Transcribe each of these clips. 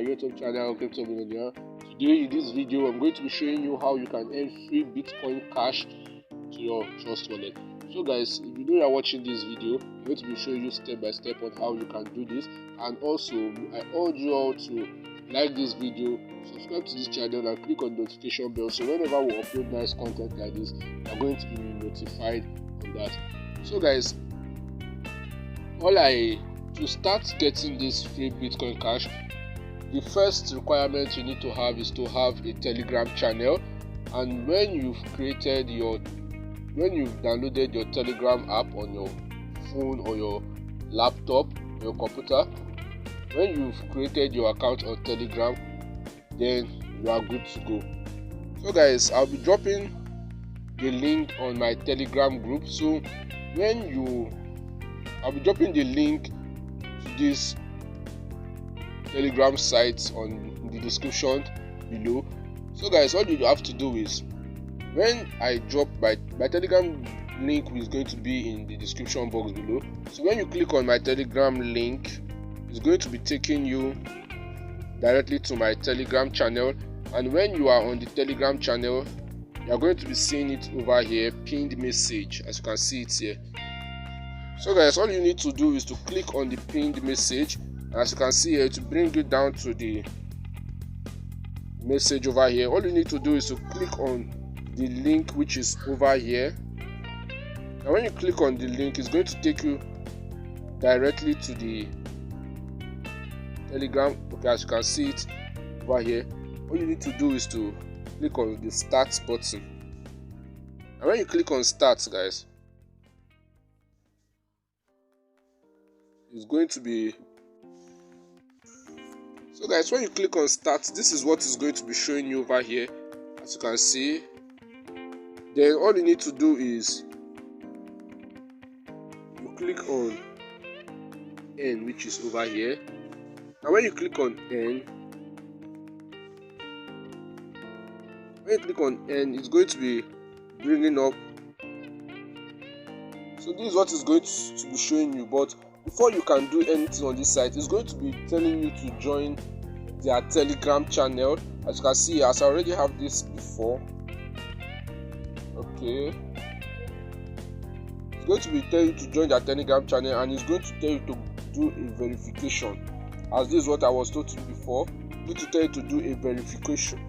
YouTube channel, Crypto Billionaire. Today in this video, I'm going to be showing you how you can earn free Bitcoin Cash to your Trust wallet. So guys, if you know you are watching this video, I'm going to be showing you step by step on how you can do this. And also, I urge you all to like this video, subscribe to this channel, and click on the notification bell so whenever we upload nice content like this, you are going to be notified on that. So guys, to start getting this free Bitcoin Cash, the first requirement you need to have is to have a Telegram channel. And when you've downloaded your Telegram app on your phone or your laptop or your computer, when you've created your account on Telegram, then you are good to go. So guys, I'll be dropping the link on my Telegram group. So I'll be dropping the link to this Telegram site on the description below. So guys, all you have to do is, when I drop my Telegram link is going to be in the description box below. So when you click on my Telegram link, it's going to be taking you directly to my Telegram channel. And when you are on the Telegram channel, you are going to be seeing it over here, pinned message, as you can see it here. So guys, all you need to do is to click on the pinned message. As you can see here, to bring you down to the message over here, all you need to do is to click on the link which is over here. And when you click on the link, it's going to take you directly to the Telegram. Okay, as you can see it over here, all you need to do is to click on the start button. And when you click on start, guys, it's going to be, so guys, when you click on start, this is what is going to be showing you over here, as you can see. Then all you need to do is you click on N, which is over here. And when you click on N, it's going to be bringing up. So this is what is going to be showing you. But before you can do anything on this site, it's going to be telling you to join their Telegram channel. As you can see, as I already have this before. Okay, it's going to be telling you to join their Telegram channel, and it's going to tell you to do a verification. As this is what I was told to do before, it's going to tell you to do a verification.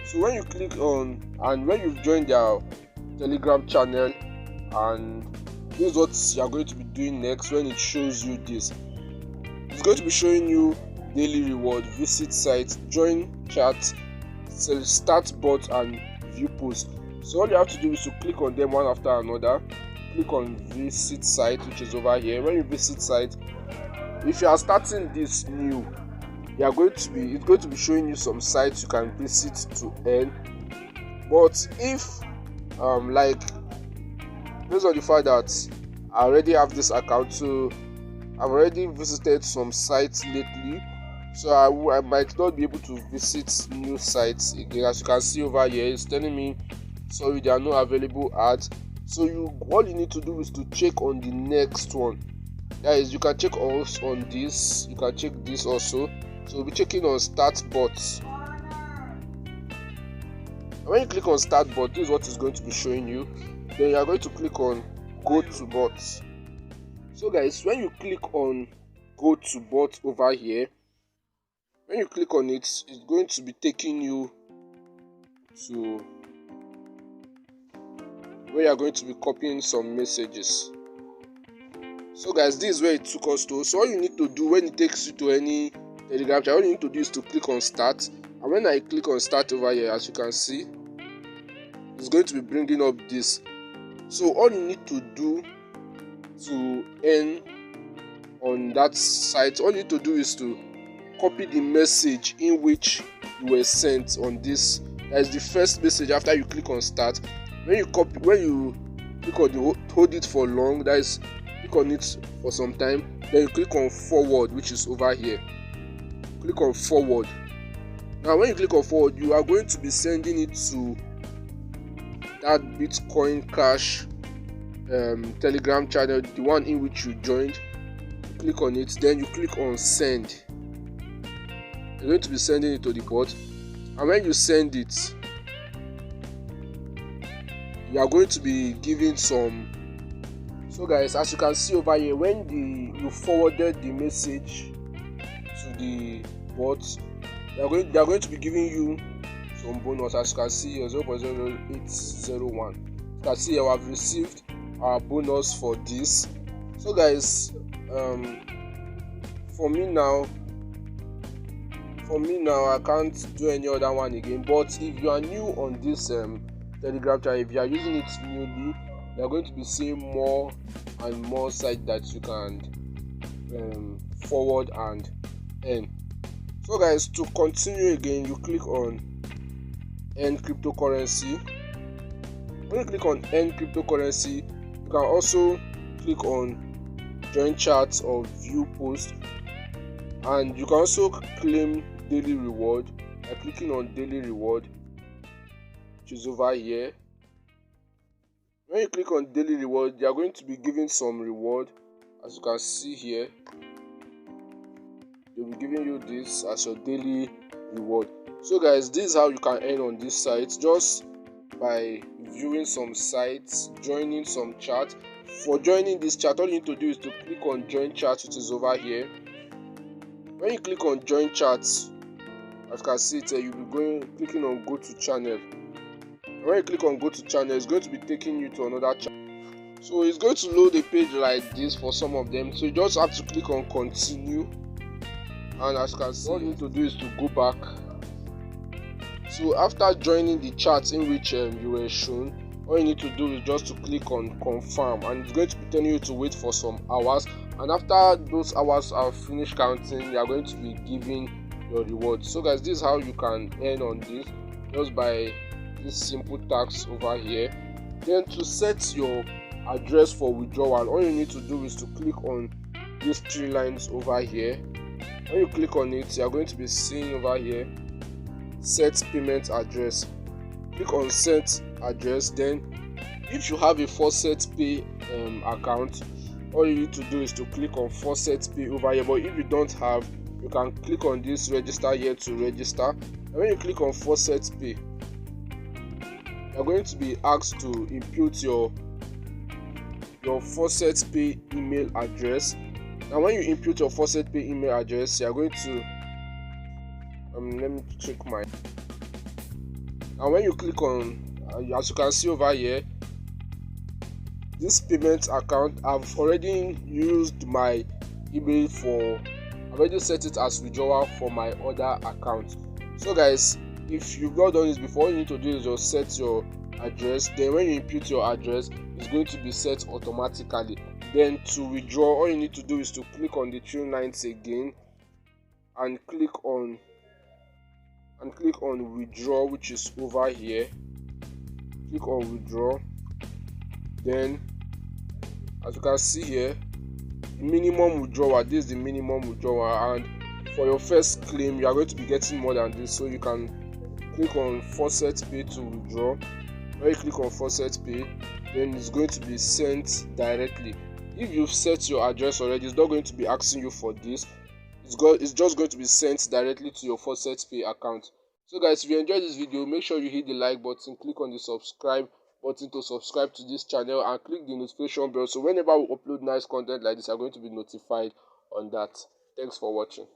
So when you click on, and when you've joined their Telegram channel, and this is what you are going to be doing next. When it shows you this, it's going to be showing you daily reward, visit site, join chat, start bot, and view post. So all you have to do is to click on them one after another. Click on visit site, which is over here. When you visit site, if you are starting this new, it's going to be showing you some sites you can visit to earn. But if based on the fact that I already have this account, so I've already visited some sites lately, so I might not be able to visit new sites again. As you can see over here, it's telling me sorry, there are no available ads. So all you need to do is to check on the next one. Guys, you can check also on this, you can check this also. So we'll be checking on start bots. And when you click on start bot, this is what is going to be showing you. Then you are going to click on go to bots. So guys, when you click on go to bot over here, when you click on it, it's going to be taking you to where you are going to be copying some messages. So guys, this is where it took us to. So all you need to do when it takes you to any Telegram channel, all you need to do is to click on start. And when I click on start over here, as you can see, it's going to be bringing up this. So all you need to do to earn on that site, all you need to do is to copy the message in which you were sent on this. That is the first message after you click on start. When you click on the hold it for long, that is, click on it for some time, then you click on forward, which is over here. Click on forward. Now when you click on forward, you are going to be sending it to that Bitcoin Cash Telegram channel, the one in which you joined. click on it, then you click on send. You're going to be sending it to the bot, and when you send it, you are going to be giving some. So guys, as you can see over here, when you forwarded the message to the bot, they are going to be giving you some bonus. As you can see here, 0.0801. You can see here we have received our bonus for this. So guys, for me now I can't do any other one again. But if you are new on this Telegram channel, if you are using it newly, you are going to be seeing more and more sites that you can forward and earn. So guys, to continue again, you click on earn cryptocurrency. When you click on earn cryptocurrency, you can also click on join charts or view post, and you can also claim daily reward by clicking on daily reward, which is over here. When you click on daily reward, they are going to be giving some reward. As you can see here, they'll be giving you this as your daily reward. So guys, this is how you can earn on this site, just by viewing some sites, joining some chat. For joining this chat, all you need to do is to click on join chat, which is over here. When you click on join chat, as you can see it, you'll be clicking on go to channel. When you click on go to channel, it's going to be taking you to another channel. So it's going to load a page like this for some of them. So you just have to click on continue, and as you can see, all you need to do is to go back. So after joining the chat in which you were shown, all you need to do is just to click on confirm, and it's going to be telling you to wait for some hours, and after those hours are finished counting, you are going to be giving your reward. So guys, this is how you can earn on this, just by this simple task over here. Then to set your address for withdrawal, all you need to do is to click on these three lines over here. When you click on it, you are going to be seeing over here set payment address. Click on set address. Then if you have a faucet pay account, all you need to do is to click on faucet pay over here. But if you don't have, you can click on this register here to register. And when you click on faucet pay, you are going to be asked to input your faucet pay email address. Now when you input your faucet pay email address, you are going to let me check my. And when you click on, as you can see over here, this payment account, I've already used my email I've already set it as withdrawal for my other account. So guys, if you've not done this before, all you need to do is just set your address. Then when you input your address, it's going to be set automatically. Then to withdraw, all you need to do is to click on the three lines again and click on withdraw, which is over here. Click on withdraw. Then as you can see here, minimum withdrawal, this is the minimum withdrawal, and for your first claim you are going to be getting more than this. So you can click on faucet pay to withdraw. When you click on faucet pay, then it's going to be sent directly. If you've set your address already, it's not going to be asking you for this. It's just going to be sent directly to your faucet pay account. So guys, if you enjoyed this video, make sure you hit the like button, click on the subscribe button to subscribe to this channel, and click the notification bell, so whenever we upload nice content like this, you are going to be notified on that. Thanks for watching.